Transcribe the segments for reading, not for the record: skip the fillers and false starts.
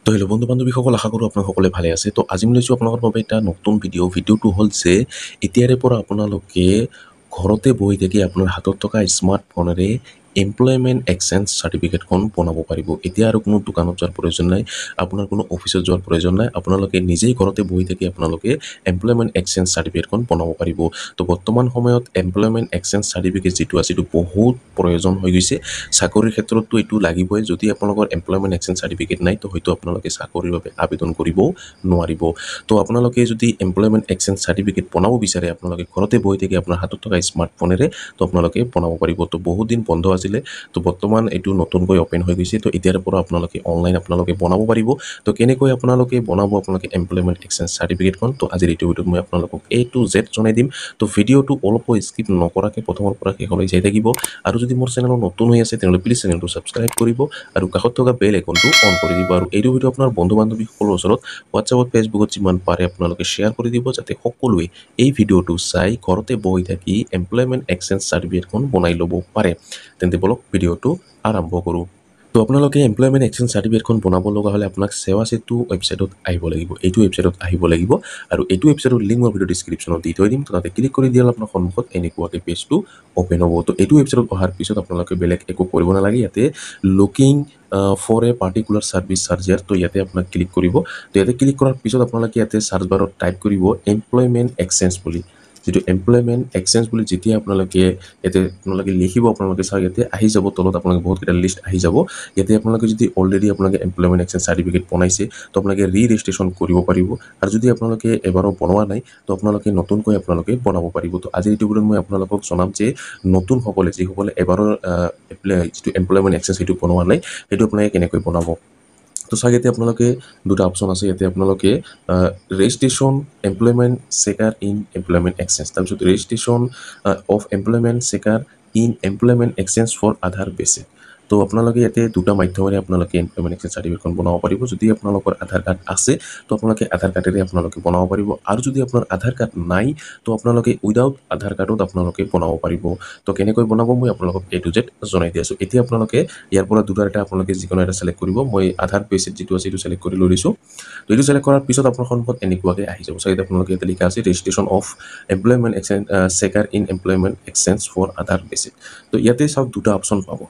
তো হেল্ল' বন্ধু বান্ধৱীসকল, আশা কৰোঁ আপোনালোকে ভালে আছে। তো আজি মই লৈছোঁ আপোনালোকৰ বাবে এটা নতুন ভিডিঅ'টো হ'ল যে এতিয়াৰে পৰা আপোনালোকে ঘৰতে বহি থাকি আপোনাৰ হাতত থকা স্মাৰ্টফোনেৰে এমপ্লয়মেণ্ট এক্সচেঞ্জ চাৰ্টিফিকেটখন বনাব পাৰিব। এতিয়া আৰু কোনো দোকানত যোৱাৰ প্ৰয়োজন নাই, আপোনাৰ কোনো অফিচত যোৱাৰ প্ৰয়োজন নাই। আপোনালোকে নিজেই ঘৰতে বহি থাকি আপোনালোকে এমপ্লয়মেণ্ট এক্সচেঞ্জ চাৰ্টিফিকেটখন বনাব পাৰিব। তো বৰ্তমান সময়ত এমপ্লয়মেণ্ট এক্সচেঞ্জ চাৰ্টিফিকেট যিটো আছে এইটো বহুত প্ৰয়োজন হৈ গৈছে। চাকৰিৰ ক্ষেত্ৰততো এইটো লাগিবই। যদি আপোনালোকৰ এমপ্লয়মেণ্ট এক্সচেঞ্জ চাৰ্টিফিকেট নাই, তো হয়তো আপোনালোকে চাকৰিৰ বাবে আবেদন কৰিব নোৱাৰিব। তো আপোনালোকে যদি এমপ্লয়মেণ্ট এক্সচেঞ্জ চাৰ্টিফিকেট বনাব বিচাৰে, আপোনালোকে ঘৰতে বহি থাকি আপোনাৰ হাতত থকা স্মাৰ্টফোনেৰে তো আপোনালোকে বনাব পাৰিব। তো বহুত দিন বন্ধ আছিলে, তো বৰ্তমান এইটো নতুনকৈ অপেন হৈ গৈছে। তো এতিয়াৰ পৰা আপোনালোকে অনলাইন আপোনালোকে বনাব পাৰিব। তো কেনেকৈ আপোনালোকে বনাব আপোনালোকে এমপ্লয়মেণ্ট এক্সচেঞ্জ চাৰ্টিফিকেটখন, তো আজিৰ এইটো ভিডিঅ'ত মই আপোনালোকক A to Z জনাই দিম। তো ভিডিঅ'টো অলপো স্কিপ নকৰাকৈ প্ৰথমৰ পৰা শেষলৈ চাই থাকিব। আৰু যদি মোৰ চেনেলত নতুন হৈ আছে তেনেহ'লে প্লিজ চেনেলটো ছাবস্ক্ৰাইব কৰিব আৰু কাষত থকা বেল আইকনটো অন কৰি দিব। আৰু এইটো ভিডিঅ' আপোনাৰ বন্ধু বান্ধৱীসকলৰ ওচৰত হোৱাটছআপত, ফেচবুকত যিমান পাৰে আপোনালোকে শ্বেয়াৰ কৰি দিব, যাতে সকলোৱে এই ভিডিঅ'টো চাই ঘৰতে বহি থাকি এমপ্লয়মেণ্ট এক্সচেঞ্জ চাৰ্টিফিকেটখন বনাই ল'ব পাৰে। তেন্তে বলক ভিডিঅ'টো আৰম্ভ কৰোঁ। তো আপোনালোকে এমপ্লয়মেণ্ট এক্সচেঞ্জ চাৰ্টিফিকেটখন বনাব লগা হ'লে আপোনাক সেৱা সেতু ৱেবছাইটত আহিব লাগিব। এইটো ৱেবছাইটত আহিব লাগিব আৰু এইটো ৱেবছাইটৰ লিংক মই ভিডিঅ' ডিছক্ৰিপশ্যনত দি থৈ দিম। তো তাতে ক্লিক কৰি দিয়াৰ আপোনাৰ সন্মুখত এনেকুৱাকৈ পেজটো অ'পেন হ'ব। তো এইটো ৱেবছাইটত অহাৰ পিছত আপোনালোকে বেলেগ একো কৰিব নালাগে। ইয়াতে looking for a particular service charger, তো ইয়াতে আপোনাক ক্লিক কৰিব। তো ইয়াতে ক্লিক কৰাৰ পিছত আপোনালোকে ইয়াতে চাৰ্চ বাৰত টাইপ কৰিব এমপ্লয়মেণ্ট এক্সচেঞ্জ বুলি। যিটো এমপ্লয়মেণ্ট এক্সচেঞ্জ বুলি যেতিয়া আপোনালোকে ইয়াতে লিখিব, আপোনালোকে চাওক ইয়াতে আহি যাব, তলত আপোনালোকে বহুতকেইটা লিষ্ট আহি যাব। ইয়াতে আপোনালোকে যদি অলৰেডি আপোনালোকে এমপ্লয়মেণ্ট এক্সচেঞ্জ চাৰ্টিফিকেট বনাইছে, তো আপোনালোকে ৰেজিষ্ট্ৰেশ্যন কৰিব পাৰিব। আৰু যদি আপোনালোকে এবাৰো বনোৱা নাই, তো আপোনালোকে নতুনকৈ আপোনালোকে বনাব পাৰিব। তো আজিৰ এইটো ভিডিঅ'ত মই আপোনালোকক জনাম যে নতুনসকলে যিসকলে এবাৰো যিটো এমপ্লয়মেণ্ট এক্সচেঞ্জ সেইটো বনোৱা নাই, সেইটো আপোনালোকে কেনেকৈ বনাব। তো চাওক ইয়াতে আপোনালোকে দুটা অপশ্যন আছে। ইয়াতে আপোনালোকে registration employment checker in employment exchange, তাৰপিছত registration of employment checker in employment exchange for Aadhaar basic. তো আপোনালোকে ইয়াতে দুটা মাধ্যমেৰে আপোনালোকে এমপ্লয়মেণ্ট এক্সচেঞ্জ চাৰ্টিফিকেটখন বনাব পাৰিব। যদি আপোনালোকৰ আধাৰ কাৰ্ড আছে, তো আপোনালোকে আধাৰ কাৰ্ডেৰে আপোনালোকে বনাব পাৰিব। আৰু যদি আপোনাৰ আধাৰ কাৰ্ড নাই, তো আপোনালোকে উইদাউট আধাৰ কাৰ্ডত আপোনালোকে বনাব পাৰিব। তো কেনেকৈ বনাব মই আপোনালোকক A to Z জনাই দি আছোঁ। এতিয়া আপোনালোকে ইয়াৰ পৰা দুটাৰ এটা আপোনালোকে যিকোনো এটা চেলেক্ট কৰিব। মই আধাৰ বেচিক যিটো আছে এইটো চেলেক্ট কৰি লৈ লৈছোঁ। তো এইটো চেলেক্ট কৰাৰ পিছত আপোনাৰ সন্মুখত এনেকুৱাকৈ আহি যাব। চাই আপোনালোকে ইয়াতে লিখা আছে registration of employment exchange checker in employment exchange for Aadhaar basic. তো ইয়াতে চাওক দুটা অপশ্যন পাব।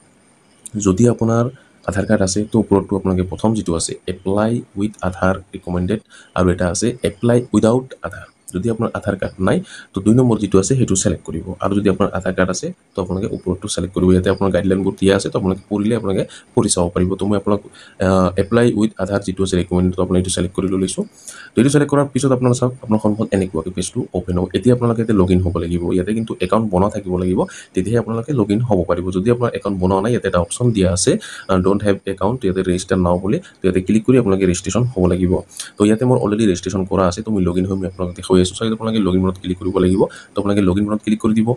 যদি আপোনাৰ আধাৰ কাৰ্ড আছে, তো ওপৰতটো আপোনালোকে প্ৰথম যিটো আছে এপ্লাই উইথ আধাৰ ৰিকমেণ্ডেড, আৰু এটা আছে এপ্লাই উইদাউট আধাৰ। যদি আপোনাৰ আধাৰ কাৰ্ড নাই, তো 2 নম্বৰ যিটো আছে সেইটো চেলেক্ট কৰিব। আৰু যদি আপোনাৰ আধাৰ কাৰ্ড আছে, তো আপোনালোকে ওপৰতটো চেলেক্ট কৰিব। ইয়াতে আপোনাৰ গাইডলাইনবোৰ দিয়া আছে, তো আপোনালোকে পঢ়িলে আপোনালোকে পঢ়ি চাব পাৰিব। তো মই আপোনাক এপ্লাই উইথ আধাৰ যিটো আছে ৰিকমেণ্ডেড, তো আপুনি এইটো চেলেক্ট কৰি লৈ লৈছোঁ। তো এইটো চেলেক্ট কৰাৰ পিছত আপোনালোকে চাওক আপোনাৰ সন্মুখত এনেকুৱাকৈ পেজটো অ'পেন হ'ব। এতিয়া আপোনালোকে ইয়াতে লগ ইন হ'ব লাগিব। ইয়াতে কিন্তু একাউণ্ট বনোৱা থাকিব লাগিব, তেতিয়াহে আপোনালোকে লগ ইন হ'ব পাৰিব। যদি আপোনাৰ একাউণ্ট বনোৱা নাই, ইয়াতে এটা অপশ্যন দিয়া আছে ডোণ্ট হেভ একাউণ্ট, ইয়াতে ৰেজিষ্টাৰ নাও বুলি। তো ইয়াতে ক্লিক কৰি আপোনালোকে ৰেজিষ্ট্ৰেশ্যন হ'ব লাগিব। তো ইয়াতে মোৰ অলৰেডি ৰেজিষ্ট্ৰেশ্যন কৰা আছে, তো মই লগ ইন হৈ মই আপোনালোকক দেখুৱাই আছোঁ। চাই আপোনালোকে লগ ইন মনত ক্লিক কৰিব লাগিব। তো আপোনালোকে লগ ইন মনত ক্লিক কৰি দিব।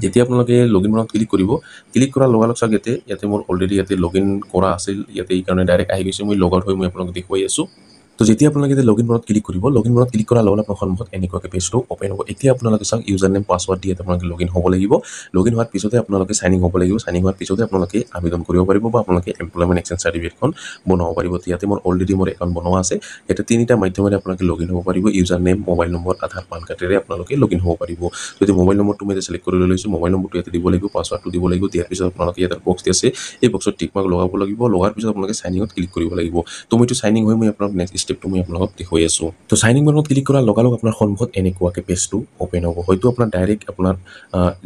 যেতিয়া আপোনালোকে লগ ইন মনত ক্লিক কৰিব, ক্লিক কৰাৰ লগালগ চাওক ইয়াতে মোৰ অলৰেডি ইয়াতে লগ ইন কৰা আছিল। ইয়াতে এইকাৰণে ডাইৰেক্ট আহি গৈছে। মই লগ আউট হৈ মই আপোনালোকক দেখুৱাই আছোঁ। তো যেতিয়া আপোনালোকে লগ ইন মনত ক্লিক কৰিব, লগ ইন মনত ক্লিক কৰাৰ লগে আপোনাৰ সন্মুখত এনেকুৱাকৈ পেজটো অ'পেন হ'ব। এতিয়া আপোনালোকে চাওক ইউজাৰ নেম পাছৱৰ্ড দি আপোনালোকে লগ ইন হ'ব লাগিব। লগ ইন হোৱাৰ পিছতে আপোনালোকে চাইনিং হ'ব লাগিব। চাইনিং হোৱাৰ পিছতে আপোনালোকে আবেদন কৰিব পাৰিব বা আপোনালোকে এমপ্লয়মেণ্ট এক্সচেঞ্জ চাৰ্টিফিকেটখন বনাব পাৰিব। ইয়াতে মোৰ অলৰেডি মোৰ একাউণ্ট বনোৱা আছে। ইয়াতে 3টা মাধ্যমেৰে আপোনালোকে লগ ইন হ'ব পাৰিব। ইউজাৰ নেম, মোবাইল নম্বৰ, আধাৰ, পান কাৰ্ডেৰে আপোনালোকে লগ ইন হ'ব পাৰিব। যদি মোবাইল নম্বৰটো মই চেলেক্ট কৰি লৈ লৈছোঁ, মোবাইল নম্বৰটো ইয়াতে দিব লাগিব, পাছৱৰ্ডটো দিব লাগিব। দিয়াৰ পিছত আপোনালোকে ইয়াতে বক্স দি আছে, এই বক্সত টিক মাৰ্ক লগাব লাগিব। লগাৰ পিছত আপোনালোকে চাইনিঙত ক্লিক কৰিব লাগিব। তো মইতো চাইনিং হৈ মই আপোনাক নেক্সট ষ্টেপটো মই আপোনালোকক দেখুৱাই আছোঁ। তো চাইনিং বাটনত ক্লিক কৰাৰ লগালগ আপোনাৰ সন্মুখত এনেকুৱাকৈ পেজটো অ'পেন হ'ব। হয়তো আপোনাৰ ডাইৰেক্ট আপোনাৰ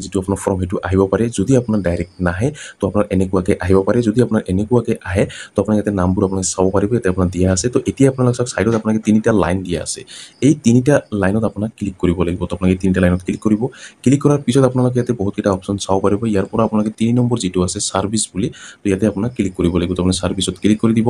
যিটো আপোনাৰ ফৰ্ম সেইটো আহিব পাৰে। যদি আপোনাৰ ডাইৰেক্ট নাহে, তো আপোনাৰ এনেকুৱাকৈ আহিব পাৰে। যদি আপোনাৰ এনেকুৱাকৈ আহে, তো আপোনাৰ ইয়াতে নামবোৰ আপোনালোকে চাব পাৰিব। ইয়াতে আপোনাৰ দিয়া আছে। তো এতিয়া আপোনালোকে চাওক চাইডত আপোনালোকে 3টা লাইন দিয়া আছে। এই 3টা লাইনত আপোনাক ক্লিক কৰিব লাগিব। তো আপোনালোকে 3টা লাইনত ক্লিক কৰিব। ক্লিক কৰাৰ পিছত আপোনালোকে ইয়াতে বহুতকেইটা অপশ্যন চাব পাৰিব। ইয়াৰ পৰা আপোনালোকে 3 নম্বৰ যিটো আছে ছাৰ্ভিচ বুলি, তো ইয়াতে আপোনাক ক্লিক কৰিব লাগিব। তো আপুনি ছাৰ্ভিচত ক্লিক কৰি দিব।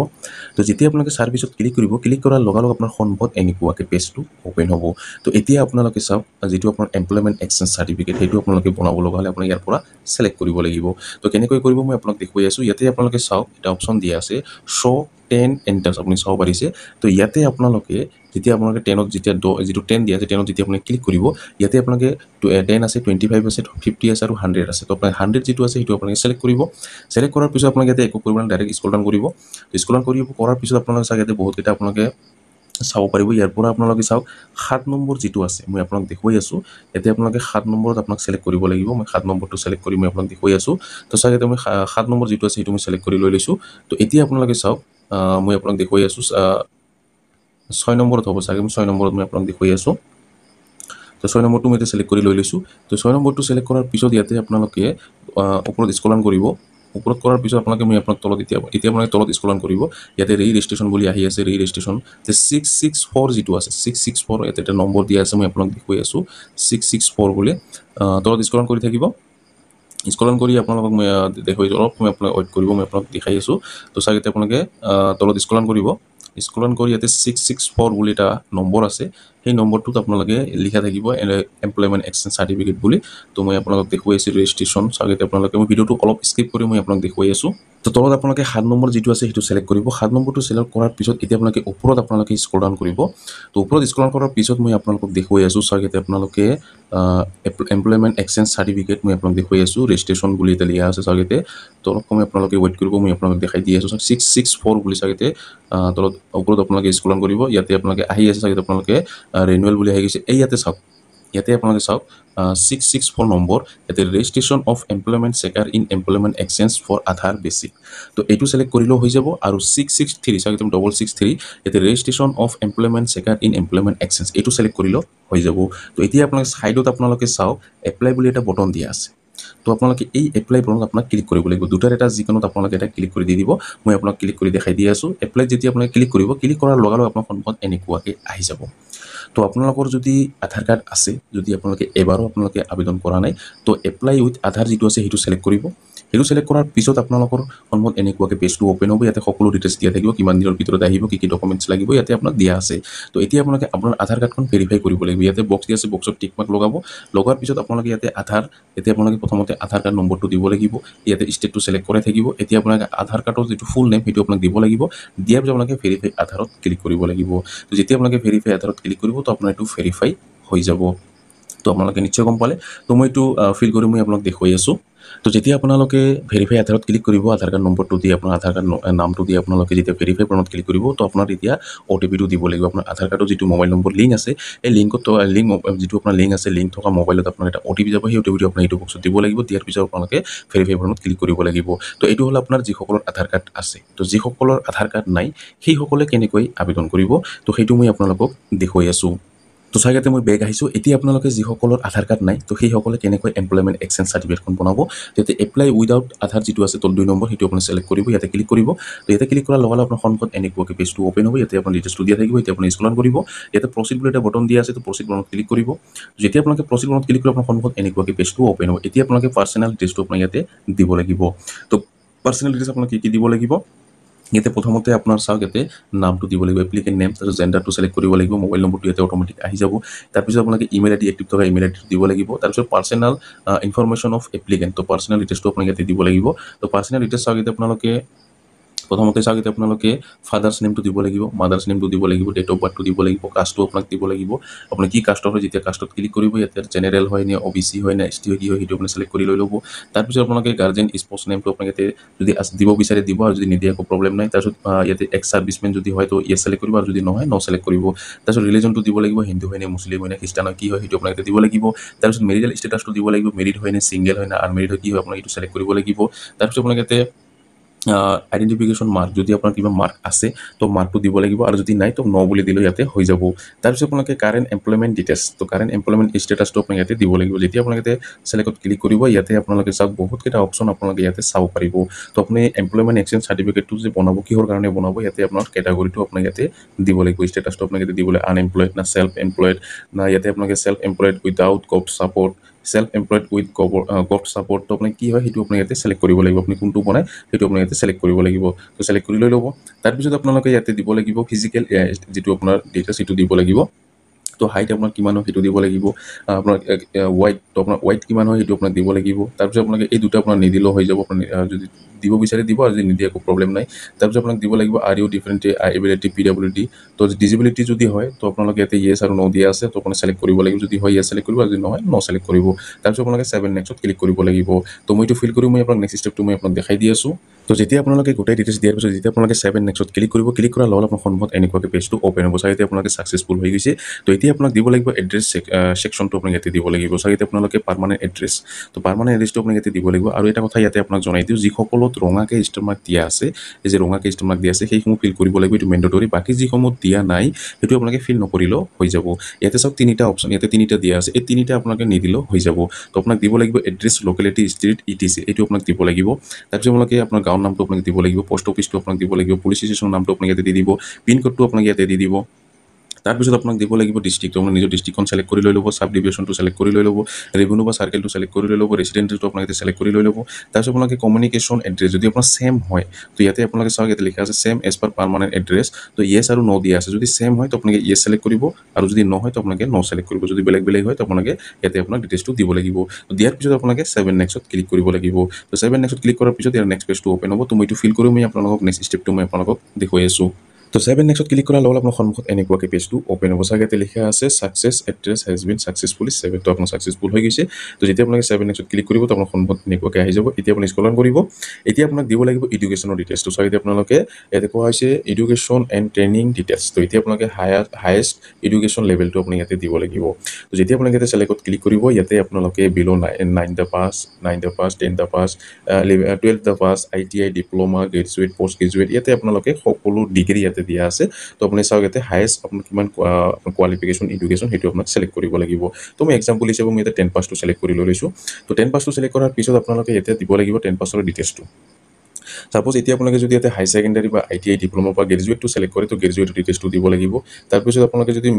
তো যেতিয়া আপোনালোকে ছাৰ্ভিচত ক্লিক কৰিব, ক্লিক কৰাৰ লগালগ আপোনাৰ সন্মুখত এনেকুৱাকৈ পেজটো অ'পেন হ'ব। তো এতিয়া আপোনালোকে চাওক যিটো আপোনাৰ এমপ্লয়মেণ্ট এক্সচেঞ্জ চাৰ্টিফিকেট, সেইটো আপোনালোকে বনাব লগা হ'লে আপোনাক ইয়াৰ পৰা চেলেক্ট কৰিব লাগিব। তো কেনেকৈ কৰিব মই আপোনাক দেখুৱাই আছোঁ। ইয়াতে আপোনালোকে চাওক এটা অপশ্যন দিয়া আছে শ্ব' 10 এণ্টাৰ্ছ আপুনি চাব পাৰিছে তো ইয়াতে আপোনালোকে যেতিয়া আপোনালোকে 10ত যেতিয়া যিটো 10 দিয়া আছে 10ত যেতিয়া আপুনি ক্লিক কৰিব ইয়াতে আপোনালোকে 10 আছে 25 আছে 50 আছে আৰু 100 আছে তো আপোনাৰ 100 যিটো আছে সেইটো আপোনালোকে চিলেক্ট কৰিব চিলেক্ট কৰাৰ পিছত আপোনালোকে ইয়াতে একো কৰিব নাই ডাইৰেক্ট স্ক্ৰল ডাউন কৰিব স্ক্ৰল ডাউন কৰাৰ পিছত আপোনালোকে চাগে ইয়াতে বহুত কেইটা আপোনালোকে চাব পাৰিব ইয়াৰ পৰা আপোনালোকে চাওক 7 নম্বৰ যিটো আছে মই আপোনাক দেখুৱাই আছো এতে আপোনালোকে 7 নম্বৰত আপোনাক সিলেক্ট কৰিব লাগিব মই 7 নম্বৰটো সিলেক্ট কৰি মই আপোনাক দেখুৱাই আছো তো চাগে তুমি 7 নম্বৰ যিটো আছে সেইটো মই সিলেক্ট কৰি লৈ লৈছো তো এতিয়া আপোনালোকে চাওক মই আপোনাক দেখুৱাই আছো 6 নম্বৰত হ'ব চাগে মই 6 নম্বৰত মই আপোনাক দেখুৱাই আছো তো 6 নম্বৰটো মই সিলেক্ট কৰি লৈ লৈছো তো 6 নম্বৰটো সিলেক্ট কৰাৰ পিছত ইয়াতে আপোনালোকে ওপৰত স্ক্ৰল ডাউন কৰিব ওপৰত কৰাৰ পিছত আপোনালোকে মই আপোনাক তলত এতিয়া আপোনালোকে তলত স্ক্ৰল ডাউন কৰিব ইয়াতে ৰেজিষ্ট্ৰেশ্যন বুলি আহি আছে ৰেজিষ্ট্ৰেশ্যন যে 664 যিটো আছে 664 ইয়াতে এটা নম্বৰ দিয়া আছে মই আপোনাক দেখুৱাই আছো 664 বুলি তলত স্ক্ৰল ডাউন কৰি থাকিব স্ক্ৰল ডাউন কৰি আপোনালোকক মই দেখুৱাই অলপ মই আপোনাক ৱেইট কৰিব মই আপোনাক দেখাই আছো তো চাগে আপোনালোকে তলত স্ক্ৰল ডাউন কৰিব স্ক্ৰল ডাউন কৰি ইয়াতে 664 বুলি এটা নম্বৰ আছে সেই নম্বৰটোত আপোনালোকে লিখা থাকিব এমপ্লয়মেণ্ট এক্সচেঞ্জ সাৰ্টিফিকেট বুলি তো মই আপোনালোকক দেখুৱাই আছো ৰেজিষ্ট্ৰেশ্যন চাগে আপোনালোকে মই ভিডিওটো অলপ স্কিপ কৰি মই আপোনাক দেখুৱাই আছো তো তলত আপোনালোকে 7 নম্বৰ যিটো আছে সেইটো সিলেক্ট কৰিব 7 নম্বৰটো সিলেক্ট কৰাৰ পিছত এতিয়া আপোনালোকে ওপৰত আপোনালোকে স্ক্ৰল ডাউন কৰিব তো ওপৰত স্ক্ৰল ডাউন কৰাৰ পিছত মই আপোনালোকক দেখুৱাই আছো চাগে আপোনালোকে এমপ্লয়মেণ্ট এক্সচেঞ্জ সাৰ্টিফিকেট মই আপোনাক দেখুৱাই আছো ৰেজিষ্ট্ৰেশ্যন বুলি এটা লিখা আছে চাগে তো অলপ সময় আপোনালোকে ৱেইট কৰিব মই আপোনাক দেখাই দি আছো 664 বুলি চাগে তলত ওপৰত আপোনালোকে স্ক্ৰল ডাউন কৰিব ইয়াতে আপোনালোকে আহি আছে চাগে আপোনালোকে ৰিনিউৱেল বুলি আহি গৈছে এই ইয়াতে চাওক ইয়াতে আপোনালোকে চাওক 664 নম্বৰ ইয়াতে registration of employment checker in employment exchange for Aadhaar basic তো এইটো সিলেক্ট কৰিলেও হৈ যাব আৰু 663 চাগে 663 ইয়াতে registration of employment checker in employment exchange এইটো সিলেক্ট কৰিলেও হৈ যাব তো এতিয়া আপোনালোকে সাইডত আপোনালোকে চাওক এপ্লাই বুলি এটা বটন দিয়া আছে তো আপোনালোকে এই এপ্লাই বটনত আপোনাক ক্লিক কৰিব লাগিব দুটাৰ এটা যিকোনোত আপোনালোকে এটা ক্লিক কৰি দি দিব মই আপোনাক ক্লিক কৰি দেখাই দি আছো এপ্লাই যেতিয়া আপোনালোকে ক্লিক কৰিব ক্লিক কৰাৰ লগে লগে আপোনাৰ সন্মুখত এনেকুৱাকৈ আহি যাব তো আপোনালোকৰ যদি আধাৰ কাৰ্ড আছে যদি আপোনালোকে এবাৰো আপোনালোকে আবেদন কৰা নাই তো এপ্লাই উইথ আধাৰ যিটো আছে সেইটো সিলেক্ট কৰিব সেইটো সিলেক্ট কৰাৰ পিছত আপোনালোকৰ সন্মুখত এনেকুৱাকৈ পেজটো ওপেন হ'ব ইয়াতে সকলো ডিটেইলছ দিয়া থাকিব কিমান দিনৰ ভিতৰত আহিব কি ডকুমেণ্টছ লাগিব ইয়াতে আপোনাক দিয়া আছে তো এতিয়া আপোনালোকে আপোনাৰ আধাৰ কাৰ্ডখন ভেৰিফাই কৰিব লাগিব ইয়াতে বক্স দিয়া আছে বক্সত টিক মাৰ্ক লগাব লগাৰ পিছত আপোনালোকে ইয়াতে এতিয়া আপোনালোকে প্ৰথমতে আধাৰ কাৰ্ড নম্বৰটো দিব লাগিব ইয়াতে ষ্টেটটো সিলেক্ট কৰি থাকিব এতিয়া আপোনালোকে আধাৰ কাৰ্ডৰ যিটো ফুল নেম সেইটো আপোনাক দিব লাগিব দিয়াৰ পিছত আপোনালোকে ভেৰিফাই আধাৰত ক্লিক কৰিব লাগিব তো যেতিয়া আপোনালোকে ভেৰিফাই আধাৰত ক্লিক কৰিব তো আপোনাৰ এইটো ভেৰিফাই হৈ যাব তো আপোনালোকে নিশ্চয় গম পালে তো মই এইটো ফিল কৰি মই আপোনাক দেখুৱাই আছো তো যেতিয়া আপোনালোকে ভেৰিফাই আধাৰত ক্লিক কৰিব আধাৰ কাৰ্ড নম্বৰটো দি আপোনাৰ আধাৰ কাৰ্ড নামটো দি আপোনালোকে যেতিয়া ভেৰিফাই বটনত ক্লিক কৰিব তো আপোনাৰ এতিয়া OTPটো দিব লাগিব আপোনাৰ আধাৰ কাৰ্ডৰ যিটো মোবাইল নম্বৰ লিংক আছে এই লিংকত যিটো আপোনাৰ লিংক আছে লিংক থকা মোবাইলত আপোনাৰ এটা OTP যাব সেই OTPটো আপোনাৰ এইটো বক্সত দিব লাগিব দিয়াৰ পিছত আপোনালোকে ভেৰিফাই বটনত ক্লিক কৰিব লাগিব তো এইটো হ'ল আপোনাৰ যিসকলৰ আধাৰ কাৰ্ড আছে তো যিসকলৰ আধাৰ কাৰ্ড নাই সেইসকলে কেনেকৈ আবেদন কৰিব তো সেইটো মই আপোনালোকক দেখুৱাই আছো তো চাগে মই বেগ আহিছোঁ এতিয়া আপোনালোকে যিসকলৰ আধাৰ কাৰ্ড নাই তো সেইসকলে কেনেকৈ এমপ্লয়মেণ্ট এক্সচেঞ্জ সাৰ্টিফিকেটখন বনাব তেতিয়া এপ্লাই উইদাউট আধাৰ যিটো আছে তল 2 নম্বৰ সেইটো আপুনি সিলেক্ট কৰিব ইয়াতে ক্লিক কৰিব তো ইয়াতে ক্লিক কৰাৰ লগে লগে আপোনাৰ সন্মুখত এনেকুৱাকৈ পেজটো ওপেন হ'ব ইয়াতে আপুনি ডিটেইলছটো দিয়া থাকিব এতিয়া আপুনি স্ক্ৰল ডাউন কৰিব ইয়াতে প্ৰচিড বুলি এটা বটন দিয়া আছে তো প্ৰচিড বটনত ক্লিক কৰিব যেতিয়া আপোনালোকে প্ৰচিড বটনত ক্লিক কৰিব আপোনাৰ সন্মুখত এনেকুৱাকৈ পেজটো ওপেন হ'ব এতিয়া আপোনালোকে পাৰ্চনেল ডিটেইলছটো আপোনাৰ ইয়াতে দিব লাগিব তো পাৰ্চনেল ডিটেইলছ আপোনালোকে কি দিব লাগিব ইয়াতে প্ৰথমতে আপোনাৰ চাওক ইয়াতে নামটো দিব লাগিব এপ্লিকেণ্ট নেম তাৰপিছত জেণ্ডাৰটো সিলেক্ট কৰিব লাগিব মোবাইল নম্বৰটো ইয়াতে অট'মেটিক আহি যাব তাৰপিছত আপোনালোকে ইমেইল আইডি এক্টিভ থকা ইমেইল আইডিটো দিব লাগিব তাৰপিছত পাৰ্চনেল ইনফৰমেশ্যন অফ এপ্লিকেণ্ট তো পাৰ্চনেল ডিটেইলছটো আপোনাক ইয়াতে দিব লাগিব তো পাৰ্চনেল ডিটেইলছ চাওক ইয়াতে আপোনালোকে প্ৰথমতে চাওক এতিয়া আপোনালোকে ফাদাৰ্ছ নেমটো দিব লাগিব মাদাৰ্ছ নেমটো দিব লাগিব ডেট অফ বাৰ্থটো দিব লাগিব কাষ্টটো আপোনাক দিব লাগিব আপুনি কি কাষ্টৰ হয় যেতিয়া কাষ্টত ক্লিক কৰিব ইয়াতে জেনেৰেল হয় নে OBC হয় নে ST হয় কি হয় সেইটো আপুনি সিলেক্ট কৰি লৈ ল'ব তাৰপিছত আপোনালোকে গাৰ্জেন স্পৌছ নেমটো আপোনাক ইয়াতে যদি দিব বিচাৰে দিব আৰু যদি নিদিয়ে একো প্ৰব্লেম নাই তাৰপিছত ইয়াতে এক্স ছাৰ্ভিচমেন যদি হয় তো ইয়েছ সিলেক্ট কৰিব আৰু যদি নহয় ন সিলেক্ট কৰিব তাৰপিছত ৰিলিজনটো দিব লাগিব হিন্দু হয় নে মুছলিম হয় নে খ্ৰীষ্টান হয় কি হয় সেইটো আপোনাক ইয়াতে দিব লাগিব তাৰপিছত মেৰিটেল ষ্টেটাছটো দিব লাগিব মেৰিড হয় নে ছিংগেল হয় নে আনমেৰিড হয় কি হয় আপোনাক এইটো সিলেক্ট কৰিব লাগিব তাৰপিছত আপোনাক ইয়াতে আইডেণ্টিফিকেশ্যন মাৰ্ক যদি আপোনাৰ কিবা মাৰ্ক আছে তো মাৰ্কটো দিব লাগিব আৰু যদি নাই তো ন বুলি দিলেও ইয়াতে হৈ যাব তাৰপিছত আপোনালোকে কাৰেণ্ট এমপ্লয়মেণ্ট ডিটেইলছ তো কাৰেণ্ট এমপ্লয়মেণ্ট ষ্টেটাছটো আপোনাক ইয়াতে দিব লাগিব যেতিয়া আপোনালোকে সিলেক্টত ক্লিক কৰিব ইয়াতে আপোনালোকে চাওক বহুতকেইটা অপশ্যন আপোনালোকে ইয়াতে চাব পাৰিব তো আপুনি এমপ্লয়মেণ্ট এক্সচেঞ্জ সাৰ্টিফিকেটটো যে বনাব কিহৰ কাৰণে বনাব ইয়াতে আপোনাৰ কেটাগৰীটো আপোনাক ইয়াতে দিব লাগিব ষ্টেটাছটো আপোনাক ইয়াতে দিবলৈ আনএমপ্লয়েড না সেল্ফ এমপ্লয়েড না ইয়াতে আপোনালোকে self employed without gov support self employed with gov support তো আপুনি কি হয় সেইটো আপুনি ইয়াতে সিলেক্ট কৰিব লাগিব আপুনি কোনটো বনায় সেইটো আপুনি ইয়াতে সিলেক্ট কৰিব লাগিব তো সিলেক্ট কৰি লৈ ল'ব তাৰপিছত আপোনালোকে ইয়াতে দিব লাগিব ফিজিকেল যিটো আপোনাৰ ডিটেইলছ সেইটো দিব লাগিব তো হাইট আপোনাৰ কিমান হয় সেইটো দিব লাগিব আপোনাৰ ৱাইট তো আপোনাৰ ৱাইট কিমান হয় সেইটো আপোনাক দিব লাগিব তাৰপিছত আপোনালোকে এই দুটা আপোনাৰ নিদিলেও হৈ যাব আপুনি যদি দিব বিচাৰে দিব আৰু যদি নিদিয়ে একো প্ৰব্লেম নাই তাৰপিছত আপোনাক দিব লাগিব are you different ability PWD তো ডিজেবিলিটি যদি হয় তো আপোনালোকে ইয়াতে ইয়েছ আৰু ন দিয়া আছে তো আপুনি চেলেক্ট কৰিব লাগিব যদি হয় ইয়েছ চেলেক্ট কৰিব আৰু যদি নহয় ন চেলেক্ট কৰিব তাৰপিছত আপোনালোকে 7 নেক্সট ক্লিক কৰিব লাগিব তো মই এইটো ফিল কৰি মই আপোনাক নেক্সট ষ্টেপটো মই আপোনাক দেখাই দি আছোঁ তো যেতিয়া আপোনালোকে গোটেই ডিটেইলছ দিয়াৰ পিছত যেতিয়া আপোনালোকে 7 নেক্সট ক্লিক কৰিব ক্লিক কৰাৰ লগে আপোনাৰ সন্মুখত এনেকুৱাকৈ পেজটো অ'পেন হ'ব চাগে এতিয়া আপোনালোকে ছাকচেছফুল হৈ গৈছে তো এতিয়া আপোনাক দিব লাগিব এড্ৰেছ ছেকশ্যনটো আপোনাক ইয়াতে দিব লাগিব চাগে এতিয়া আপোনালোকে পাৰ্মানেণ্ট এড্ৰেছ তো পাৰ্মানেণ্ট এড্ৰেছটো আপোনাক ইয়াতে দিব লাগিব আৰু এটা কথা ইয়াতে আপোনাক জনাই দিওঁ যিসকলত ৰঙাকৈ ষ্টাৰ মাৰ্ক দিয়া আছে এই যে ৰঙাকৈ ষ্টাৰ মাৰ্ক দিয়া আছে সেইসমূহ ফিল কৰিব লাগিব এইটো মেণ্ডেটৰী বাকী যিসমূহ দিয়া নাই সেইটো আপোনালোকে ফিল নকৰিলেও হৈ যাব ইয়াতে চাওক তিনিটা অপশ্যন ইয়াতে তিনিটা দিয়া আছে এই তিনিটা আপোনালোকে নিদিলেও হৈ যাব তো আপোনাক দিব লাগিব এড্ৰেছ লোকেলিটি ষ্ট্ৰীট ETC এইটো আপোনাক দিব লাগিব তাৰপিছত আপোনালোকে আপোনাৰ গাঁৱৰ নামটো আপোনাক দিব লাগিব পোষ্ট অফিচটো আপোনাক দিব লাগিব পুলিচ ষ্টেচনৰ নামটো আপোনাক ইয়াতে দি দিব পিন কোডটো আপোনাক ইয়াতে দি দিব তাৰপিছত আপোনাক দিব লাগিব ডিষ্ট্ৰিক্টটো আপোনাৰ নিজৰ ডিষ্ট্ৰিক্টখন চেলেক্ট কৰি লৈ ল'ব চাব ডিভিজনটো চেলেক্ট কৰি লৈ ল'ব ৰেভিনিউ বা চাৰ্কেলটো চেলেক্ট কৰি লৈ ল'ব ৰেচিডেণ্টেলটো আপোনাক ইয়াতে চেলেক্ট কৰি লৈ ল'ব তাৰপিছত আপোনালোকে কমিউনিকেশ্যন এড্ৰেছ যদি আপোনাৰ ছেম হয় তো ইয়াতে আপোনালোকে চাওক ইয়াতে লিখা আছে same as per permanent address তো ইয়েছ আৰু ন দিয়া আছে যদি ছেম হয় তো আপোনালোকে ইয়েছ চেলেক্ট কৰিব আৰু যদি নহয় তো আপোনালোকে ন চেলেক্ট কৰিব যদি বেলেগ বেলেগ হয় তো আপোনালোকে ইয়াতে আপোনাক ডিটেইলছটো দিব লাগিব তো দিয়াৰ পিছত আপোনালোকে 7 নেক্সট ক্লিক কৰিব লাগিব তো 7 নেক্সট ক্লিক কৰাৰ পিছত ইয়াৰ নেক্সট পেজটো অ'পেন হ'ব তো মই এইটো ফিল কৰি মই আপোনালোকক নেক্সট ষ্টেপটো মই আপোনালোকক দেখুৱাই আছোঁ তো 7 নেক্সট ক্লিক কৰাৰ লগে আপোনাৰ সন্মুখত এনেকুৱাকৈ পেজটো অ'পেন হ'ব চাগে ইয়াতে লিখা আছে success address has been successfully saved তো আপোনাৰ ছাকচেছফুল হৈ গৈছে তো যেতিয়া আপোনালোকে 7 নেক্সট ক্লিক কৰিব তো আপোনাৰ সন্মুখত এনেকুৱাকৈ আহি যাব এতিয়া আপুনি স্ক্ৰল কৰিব এতিয়া আপোনাক দিব লাগিব এডুকেশ্যনৰ ডিটেইলছটো চাগে এতিয়া আপোনালোকে ইয়াতে কোৱা হৈছে এডুকেশ্যন এণ্ড ট্ৰেইনিং ডিটেইলছ তো এতিয়া আপোনালোকে হায়েষ্ট এডুকেশ্যন লেভেলটো আপুনি ইয়াতে দিব লাগিব তো যেতিয়া আপোনালোকে ইয়াতে চেলেক্টত ক্লিক কৰিব ইয়াতে আপোনালোকে বিল' 9 the pass 10 the pass 12 the pass ITI diploma graduate post graduate ইয়াতে আপোনালোকে সকলো ডিগ্ৰী ইয়াতে দিয়া আছে তো আপুনি চাওক ইয়াতে হায়েষ্ট আপোনাৰ কিমান কোৱালিফিকেশ্যন এডুকেশ্যন সেইটো আপোনাক চেলেক্ট কৰিব লাগিব তো মই এক্সাম্পল হিচাপে মই ইয়াতে 10 পাছটো চেলেক্ট কৰি লৈছোঁ তো 10 পাছটো চেলেক্ট কৰাৰ পিছত আপোনালোকে ইয়াতে দিব লাগিব 10 পাছৰ ডিটেইলছটো সাপোজ এতিয়া আপোনালোকে যদি ইয়াতে হাই সেকেন্ডাৰী বা ITI ডিপ্ল'মা বা গ্ৰেজুৱেটটো চেলেক্ট কৰে তো গ্ৰেজুৱেটৰ ডিটেইলছটো দিব লাগিব তাৰপিছত আপোনালোকে যদি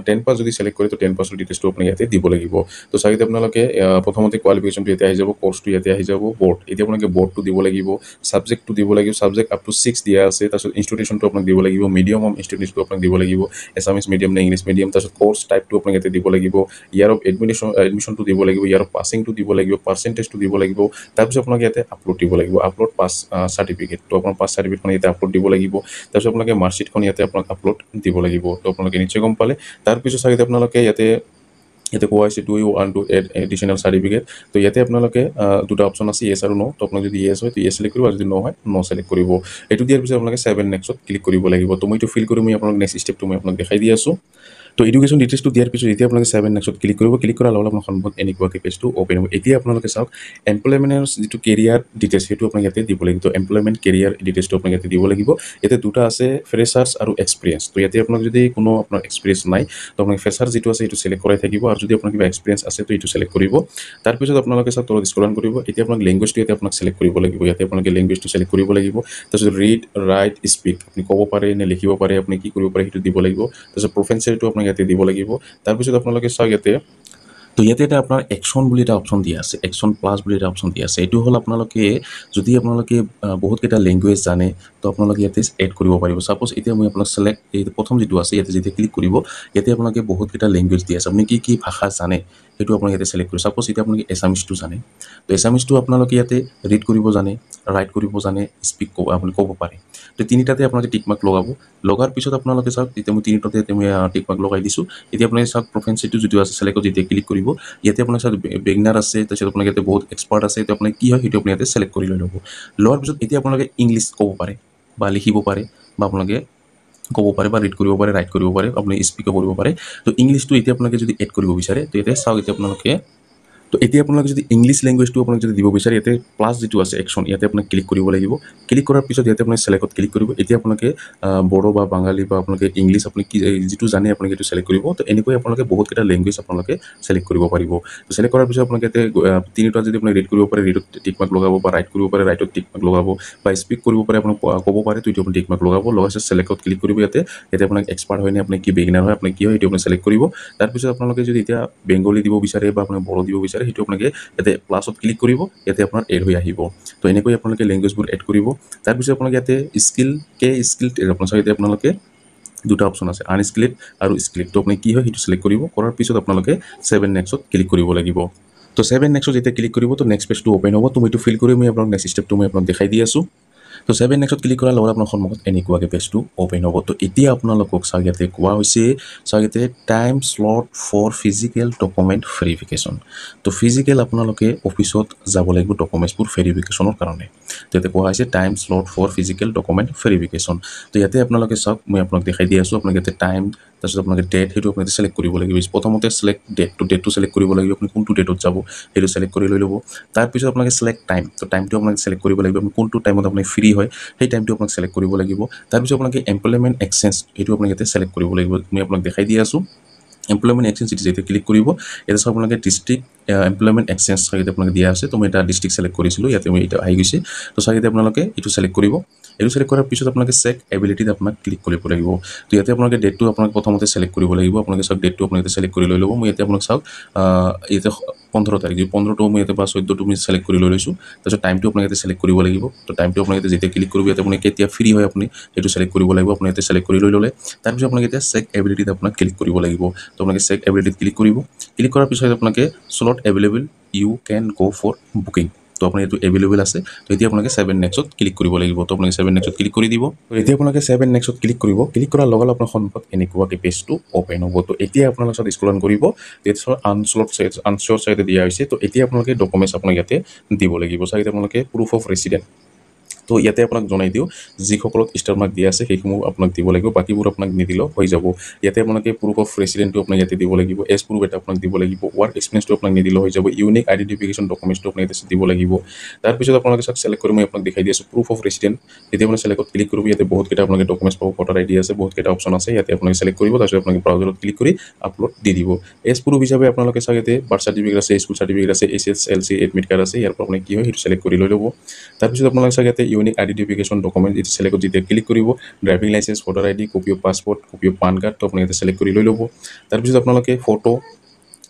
10 পাছ যদি চেলেক্ট কৰে তো 10 পাছৰ ডিটেইলছটো আপুনি ইয়াতে দিব লাগিব তো চাগে আপোনালোকে প্ৰথমতে কোৱালিফিকেশ্যনটো ইয়াতে আহি যাব কোৰ্চটো ইয়াতে আহি যাব বৰ্ড এতিয়া আপোনালোকে বৰ্ডটো দিব লাগিব ছাবজেক্টটো দিব লাগিব ছাবজেক্ট আপ টু 6 দিয়া আছে তাৰপিছত ইনষ্টিটিউশ্যনটো আপোনাক দিব লাগিব মিডিয়াম অফ ইনষ্টিটিউটটো আপোনাক দিব লাগিব এছামিছ মিডিয়াম নে ইংলিছ মিডিয়াম তাৰপিছত কোৰ্চ টাইপটো আপোনাক ইয়াতে দিব লাগিব ইয়াৰ অফ এডমিশ্যনটো দিব লাগিব ইয়াৰ অফ পাছিংটো দিব লাগিব পাৰ্চেণ্টেজটো দিব লাগিব তাৰপিছত আপোনাক ইয়াতে আপলোড দিব লাগিব আপলোড পাছ সাৰ্টিফিকেট তো আপোনাৰ পাছ সাৰ্টিফিকেটখন ইয়াতে আপলোড দিব লাগিব তাৰপিছত আপোনালোকে মাৰ্কশ্বিটখন ইয়াতে আপোনাক আপলোড দিব লাগিব তো আপোনালোকে নিশ্চয় গম পালে তাৰপিছত চাগে আপোনালোকে ইয়াতে কোৱা হৈছে do you want to add additional certificate তো ইয়াতে আপোনালোকে দুটা অপশ্যন আছে ইয়েছ আৰু ন তো আপোনাক যদি ইয়েছ হয় তো ইয়েছ চেলেক্ট কৰিব আৰু যদি ন হয় ন চেলেক্ট কৰিব এইটো দিয়াৰ পিছত আপোনালোকে 7 নেক্সটত ক্লিক কৰিব লাগিব তো মই এইটো ফিল কৰি মই আপোনাক নেক্সট ষ্টেপটো মই আপোনাক দেখাই দি আছোঁ তো এডুকেশ্যন ডিটেইলছটো দিয়াৰ পিছত যেতিয়া আপোনালোকে 7 নেক্সটত ক্লিক কৰিব ক্লিক কৰাৰ লগে আপোনাৰ সন্মুখত এনেকুৱাকৈ পেজটো অ'পেন হ'ব এতিয়া আপোনালোকে চাওক এমপ্লয়মেণ্টৰ যিটো কেৰিয়াৰ ডিটেইলছ সেইটো আপোনাক ইয়াতে দিব লাগিব তো এমপ্লয়মেণ্ট কেৰিয়াৰ ডিটেইলছটো আপোনাক ইয়াতে দিব লাগিব ইয়াতে দুটা আছে ফ্ৰেছাৰ্ছ আৰু এক্সপিৰিয়েঞ্চ তো ইয়াতে আপোনাক যদি কোনো আপোনাৰ এক্সপিৰিয়েঞ্চ নাই তো আপোনাক ফ্ৰেছাৰ যিটো আছে সেইটো চিলেক্ট কৰাই থাকিব আৰু যদি আপোনাৰ কিবা এক্সপিৰিয়েঞ্চ আছে তো এইটো চিলেক্ট কৰিব তাৰপিছত আপোনালোকে চাওক তলত স্ক্ৰল কৰিব এতিয়া আপোনাক লেংগুৱেজটো ইয়াতে আপোনাক চিলেক্ট কৰিব লাগিব ইয়াতে আপোনালোকে লেংগুৱেজটো চিলেক্ট কৰিব লাগিব তাৰপিছত ৰিড ৰাইট স্পীক আপুনি ক'ব পাৰে নে লিখিব পাৰে আপুনি কি কৰিব পাৰে সেইটো দিব লাগিব তাৰপিছত প্ৰফেঞ্চিয়েলটো আপোনাক ইয়াতে দিব লাগিব তাৰপিছত আপোনালোকে চাওক ইয়াতে তো ইয়াতে এটা আপোনাৰ একশ্যন বুলি এটা অপশ্যন দিয়া আছে একশ্যন প্লাছ বুলি এটা অপশ্যন দিয়া আছে এইটো হ'ল আপোনালোকে যদি আপোনালোকে বহুতকেইটা লেংগুৱেজ জানে তো আপোনালোকে ইয়াতে এড কৰিব পাৰিব ছাপ'জ এতিয়া মই আপোনাক চিলেক্ট এই প্ৰথম যিটো আছে ইয়াতে যেতিয়া ক্লিক কৰিব ইয়াতে আপোনালোকে বহুতকেইটা লেংগুৱেজ দিয়া আছে আপুনি কি ভাষা জানে সেইটো আপোনাক ইয়াতে চিলেক্ট কৰিব ছাপ'জ এতিয়া আপোনালোকে এছামিজটো জানে তো এছামিজটো আপোনালোকে ইয়াতে ৰিড কৰিব জানে ৰাইট কৰিব জানে স্পীক আপুনি ক'ব পাৰে তো তিনিটাতে আপোনালোকে টিক মাৰ্ক লগাব লগাৰ পিছত আপোনালোকে চাওক এতিয়া মই তিনিটাতে মই টিক মাৰ্ক লগাই দিছোঁ এতিয়া আপোনালোকে চাওক প্ৰফেঞ্চিটো যিটো আছে চিলেক্টত যেতিয়া ক্লিক কৰিব ইয়াতে আপোনাৰ চাওক বিগিনাৰ আছে তাৰপিছত আপোনালোকে ইয়াতে বহুত এক্সপাৰ্ট আছে তো আপোনাক কি হয় সেইটো আপুনি ইয়াতে চিলেক্ট কৰি লৈ ল'ব লোৱাৰ পিছত এতিয়া আপোনালোকে ইংলিছ ক'ব পাৰে বা লিখিব পাৰে বা আপোনালোকে ক'ব পাৰে বা ৰিড কৰিব পাৰে ৰাইট কৰিব পাৰে আপুনি স্পীকো কৰিব পাৰে তো ইংলিছটো এতিয়া আপোনালোকে যদি এড কৰিব বিচাৰে তো ইয়াতে চাওক এতিয়া আপোনালোকে তো এতিয়া আপোনালোকে যদি ইংলিছ লেংগুৱেজটো আপোনাক যদি দিব বিচাৰে ইয়াতে প্লাছ যিটো আছে একশ্যন ইয়াতে আপোনাক ক্লিক কৰিব লাগিব ক্লিক কৰাৰ পিছত ইয়াতে আপুনি চিলেক্টত ক্লিক কৰিব এতিয়া আপোনালোকে বড়ো বা বাঙালী বা আপোনালোকে ইংলিছ আপুনি কি যিটো জানে আপোনালোকে সেইটো চিলেক্ট কৰিব তো এনেকৈ আপোনালোকে বহুতকেইটা লেংগুৱেজ আপোনালোকে চিলেক্ট কৰিব পাৰিব তো চিলেক্ট কৰাৰ পিছত আপোনালোকে ইয়াতে তিনিটা যদি আপুনি ৰিড কৰিব পাৰে ৰিডত টিক মাৰ্ক লগাব বা ৰাইট কৰিব পাৰে ৰাইটত টিক মাৰ্ক লগাব বা স্পীক কৰিব পাৰে আপোনাক ক'ব পাৰে তো এইটো আপুনি টিক মাৰ্ক লগাব লগাৰ পিছত চিলেক্টত ক্লিক কৰিব ইয়াতে আপোনাক এক্সপাৰ্ট হয় নে আপুনি কি বিগিনাৰ হয় আপুনি কি হয় সেইটো আপুনি চিলেক্ট কৰিব তাৰপিছত আপোনালোকে যদি এতিয়া বেংগলী দিব বিচাৰে বা আপোনাক বড়ো দিব বিচাৰে সেইটো আপোনালোকে ইয়াতে প্লাছত ক্লিক কৰিব ইয়াতে আপোনাৰ এড হৈ আহিব তো এনেকৈ আপোনালোকে লেংগুৱেজবোৰ এড কৰিব তাৰপিছত আপোনালোকে ইয়াতে স্কিল আপোনাৰ চাগে এতিয়া আপোনালোকে দুটা অপশ্যন আছে আনস্কিল্ড আৰু স্কিল্ড তো আপুনি কি হয় সেইটো সিলেক্ট কৰিব কৰাৰ পিছত আপোনালোকে 7 নেক্সট ক্লিক কৰিব লাগিব তো 7 নেক্সট যেতিয়া ক্লিক কৰিব তো নেক্সট পেজটো ওপেন হ'ব তুমি এইটো ফিল কৰি মই আপোনাক নেক্সট ষ্টেপটো মই আপোনাক দেখাই দি আছোঁ তো 7 নেক্সট ক্লিক কৰাৰ লগত আপোনাৰ সন্মুখত এনেকুৱাকৈ পেজটো ওপেন হ'ব তো এতিয়া আপোনালোকক চাওক ইয়াতে কোৱা হৈছে চাওক ইয়াতে time slot for physical document verification তো ফিজিকেল আপোনালোকে অফিচত যাব লাগিব ডকুমেণ্টছবোৰ ভেৰিফিকেশ্যনৰ কাৰণে তো ইয়াতে কোৱা হৈছে time slot for physical document verification তো ইয়াতে আপোনালোকে চাওক মই আপোনাক দেখাই দি আছোঁ আপোনাক ইয়াতে টাইম তাৰপিছত আপোনালোকে ডেট সেইটো আপোনালোকে চিলেক্ট কৰিব লাগিব প্ৰথমতে চিলেক্ট ডেটটো চিলেক্ট কৰিব লাগিব আপুনি কোনটো ডেটত যাব সেইটো চিলেক্ট কৰি লৈ ল'ব তাৰপিছত আপোনালোকে চিলেক্ট টাইম তো টাইমটো আপোনালোকে চিলেক্ট কৰিব লাগিব আপুনি কোনটো টাইমত আপুনি ফ্ৰী হয় সেই টাইমটো আপোনাক চিলেক্ট কৰিব লাগিব তাৰপিছত আপোনালোকে এমপ্লয়মেণ্ট এক্সচেঞ্জ সেইটো আপোনাক ইয়াতে চিলেক্ট কৰিব লাগিব মই আপোনাক দেখাই দি আছোঁ এমপ্লয়মেণ্ট এক্সচেঞ্জ যেতিয়া ক্লিক কৰিব ইয়াতে চাওক আপোনালোকে ডিষ্ট্ৰিক্ট এমপ্লয়মেণ্ট এক্সচেঞ্জ চাগে আপোনালোকে দিয়া আছে তো মই এটা ডিষ্ট্ৰিক্ট চিলেক্ট কৰিছিলোঁ ইয়াতে মই এটা আহি গৈছে তো চাগে আপোনালোকে এইটো চিলেক্ট কৰিব এইটো চিলেক্ট কৰাৰ পিছত আপোনালোকে চেক এবিলিটিত আপোনাক ক্লিক কৰিব লাগিব তো ইয়াতে আপোনালোকে ডেটটো আপোনাক প্ৰথমতে চিলেক্ট কৰিব লাগিব আপোনালোকে চাওক ডেটটো আপোনালোকে চিলেক্ট কৰি লৈ ল'ব মই ইয়াতে আপোনাক চাওক ইয়াতে 15 তাৰিখ 15টো মই ইয়াতে বা 14টো মই চিলেক্ট কৰি লৈ লৈছোঁ তাৰপিছত টাইমটো আপোনাক ইয়াতে চিলেক্ট কৰিব লাগিব তো টাইমটো আপোনাক ইয়াতে যেতিয়া ক্লিক কৰিব ইয়াতে আপুনি কেতিয়া ফ্ৰী হয় আপুনি সেইটো চিলেক্ট কৰিব লাগিব আপুনি ইয়াতে চিলেক্ট কৰি লৈ ল'লে তাৰপিছত আপোনাক এতিয়া চেক এবিলিটিত আপোনাক ক্লিক কৰিব লাগিব তো আপোনালোকে চেক এবিলিটিত ক্লিক কৰিব ক্লিক কৰাৰ পিছত আপোনালোকে slot available you can go for booking তো আপোনাৰ এইটো এভেইলেবল আছে তো এতিয়া আপোনালোকে 7 নেক্সট ক্লিক কৰিব লাগিব তো আপোনালোকে 7 নেক্সট ক্লিক কৰি দিব তো এতিয়া আপোনালোকে 7 নেক্সট ক্লিক কৰিব ক্লিক কৰাৰ লগে লগে আপোনাৰ সন্মুখত এনেকুৱাকৈ পেজটো ওপেন হ'ব তো এতিয়া আপোনালোকে সাথে স্ক্ৰল কৰিব তেতিয়া আনশ্যোৰ সাইডে দিয়া হৈছে তো এতিয়া আপোনালোকে ডকুমেণ্টছ আপোনাক ইয়াতে দিব লাগিব সাইডে আপোনালোকে প্ৰুফ অফ ৰেচিডেন্ট তো ইয়াতে আপোনাক জনাই দিওঁ যিসকলক ষ্টাৰ মাৰ্ক দিয়া আছে সেইসমূহ আপোনাক দিব লাগিব বাকিবোৰ আপোনাক নিদিলেও হৈ যাব ইয়াতে আপোনালোকে প্ৰুফ অফ ৰেচিডেন্টটো আপোনাক ইয়াতে দিব লাগিব এজ প্ৰুফ এটা আপোনাক দিব লাগিব ৱৰ্ক এক্সপিৰিয়েন্সটো আপোনাক নিদিলেও হৈ যাব ইউনিক আইডেন্টিফিকেশ্যন ডকুমেণ্টটো আপোনাক ইয়াতে দিব লাগিব তাৰপিছত আপোনালোকে চাওক চিলেক্ট কৰি মই আপোনাক দেখাই দি আছোঁ প্ৰুফ অফ ৰেচিডেন্ট যেতিয়া আপুনি চিলেক্টত ক্লিক কৰিব ইয়াতে বহুত কেইটা আপোনালোকে ডকুমেণ্টছ পাব ভোটাৰ আইডি আছে বহুত কেইটা অপশ্যন আছে ইয়াতে আপোনালোকে চিলেক্ট কৰিব তাৰপিছত আপোনালোকে ব্ৰাউজাৰত ক্লিক কৰি আপলোড দি দিব এজ প্ৰুফ হিচাপে আপোনালোকে চাওক ইয়াতে বাৰ্থ চাৰ্টিফিকেট আছে স্কুল চাৰ্টিফিকেট আছে SSLC এডমিট কাৰ্ড আছে ইয়াৰ পৰা আপুনি কি হয় সেইটো চিলেক্ট কৰি লৈ ল'ব তাৰপিছত আপোনালোকে চাওক ইয়াতে ইউনিক আইডেন্টিফিকেশ্যন ডকুমেণ্ট এইটো চিলেক্ট যেতিয়া ক্লিক কৰিব driving licence voter ID copy of passport copy of PAN card তো আপুনি ইয়াতে চিলেক্ট কৰি লৈ ল'ব তাৰপিছত আপোনালোকে ফটো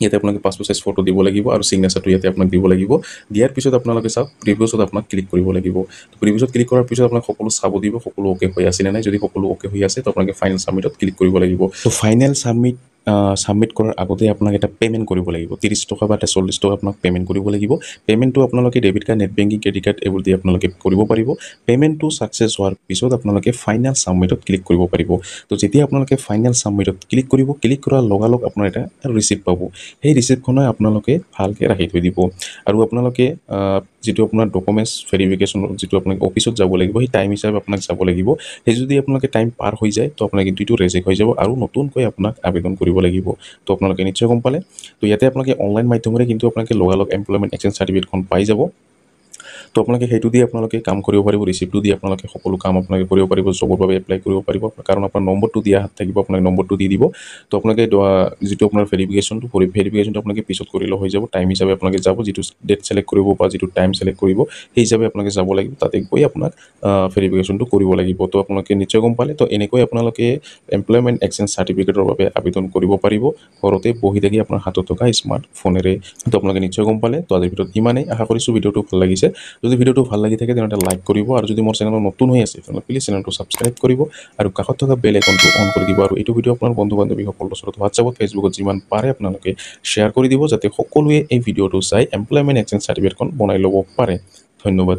ইয়াতে আপোনালোকে পাছপৰ্ট সাইজ ফটো দিব লাগিব আৰু সিগনেচাৰটো ইয়াতে আপোনাক দিব লাগিব দিয়াৰ পিছত আপোনালোকে চাওক প্ৰিভিউছত আপোনাক ক্লিক কৰিব লাগিব প্ৰিভিউছত ক্লিক কৰাৰ পিছত আপোনাক সকলো চাব দিব সকলো ওকে হৈ আছে নে নাই যদি সকলো ওকে হৈ আছে তো আপোনালোকে ফাইনেল সাবমিটত ক্লিক কৰিব লাগিব তো ফাইনেল সাবমিট কৰাৰ আগতে আপোনাক এটা পেমেণ্ট কৰিব লাগিব 30 টকা বা 40 টকা আপোনাক পেমেণ্ট কৰিব লাগিব পেমেণ্টটো আপোনালোকে debit card net banking credit card এইবোৰ দি আপোনালোকে কৰিব পাৰিব পেমেণ্টটো সাকসেছ হোৱাৰ পিছত আপোনালোকে ফাইনেল সাবমিটত ক্লিক কৰিব পাৰিব তো যেতিয়া আপোনালোকে ফাইনেল সাবমিটত ক্লিক কৰিব ক্লিক কৰাৰ লগালগ আপোনাৰ এটা ৰিচিপ্ট পাব সেই ৰিচিপ্টখনে আপোনালোকে ভালকৈ ৰাখি থৈ দিব আৰু আপোনালোকে যেটো আপোনাৰ ডকুমেণ্টছ ভেৰিফিকেশ্যনৰ যেটো আপোনাক অফিচত যাব লাগিব সেই টাইম হিচাপে আপোনাক যাব লাগিব সেই যদি আপোনালোকে টাইম পাৰ হৈ যায় তো আপোনাক কিন্তু ৰেজেক্ট হৈ যাব আৰু নতুনকৈ আপোনাক আবেদন কৰিব লাগিব তো আপোনালোকে নিশ্চয় গম পালে তো ইয়াতে আপোনালোকে অনলাইন মাধ্যমেৰে কিন্তু আপোনালোকে লগালগ এমপ্লয়মেণ্ট এক্সচেঞ্জ সাৰ্টিফিকেটখন পাই যাব তো আপোনালোকে সেইটো দি আপোনালোকে কাম কৰিব পাৰিব ৰিচিপ্টটো দি আপোনালোকে সকলো কাম আপোনালোকে কৰিব পাৰিব জবৰ বাবে এপ্লাই কৰিব পাৰিব কাৰণ আপোনাৰ নম্বৰটো দিয়া থাকিব আপোনাক নম্বৰটো দি দিব তো আপোনালোকে যেটো আপোনাৰ ভেৰিফিকেশ্যনটো আপোনালোকে পিছত কৰিলে হৈ যাব টাইম হিচাপে আপোনালোকে যাব যেটো ডেট সিলেক্ট কৰিব বা যেটো টাইম সিলেক্ট কৰিব সেই হিচাপে আপোনালোকে যাব লাগিব তাতে গৈ আপোনাক ভেৰিফিকেশ্যনটো কৰিব লাগিব তো আপোনালোকে নিশ্চয় গম পালে তো এনেকৈ আপোনালোকে এমপ্লয়মেণ্ট এক্সচেঞ্জ সাৰ্টিফিকেটৰ বাবে আবেদন কৰিব পাৰিব ঘৰতে বহি থাকি আপোনাৰ হাতত থকা স্মাৰ্টফোনেৰে তো আপোনালোকে নিশ্চয় গম পালে তো আজিৰ ভিডিঅ'ত ইমানেই আশা কৰিছোঁ ভিডিঅ'টো ভাল লাগিছে যদি ভিডিঅ'টো ভাল লাগি থাকে তেন্তে লাইক কৰিব আৰু যদি মোৰ চেনেলত নতুন হৈ আছে তেন্তে প্লিজ চেনেলটো সাবস্ক্ৰাইব কৰিব আৰু কাষত থকা বেল আইকনটো অন কৰি দিব আৰু এইটো ভিডিঅ' আপোনাৰ বন্ধু বান্ধৱীসকলৰ ওচৰত হোৱাটছআপত ফেচবুকত যিমান পাৰে আপোনালোকে শ্বেয়াৰ কৰি দিব যাতে সকলোৱে এই ভিডিঅ'টো চাই এমপ্লয়মেণ্ট এক্সচেঞ্জ সাৰ্টিফিকেটখন বনাই ল'ব পাৰে ধন্যবাদ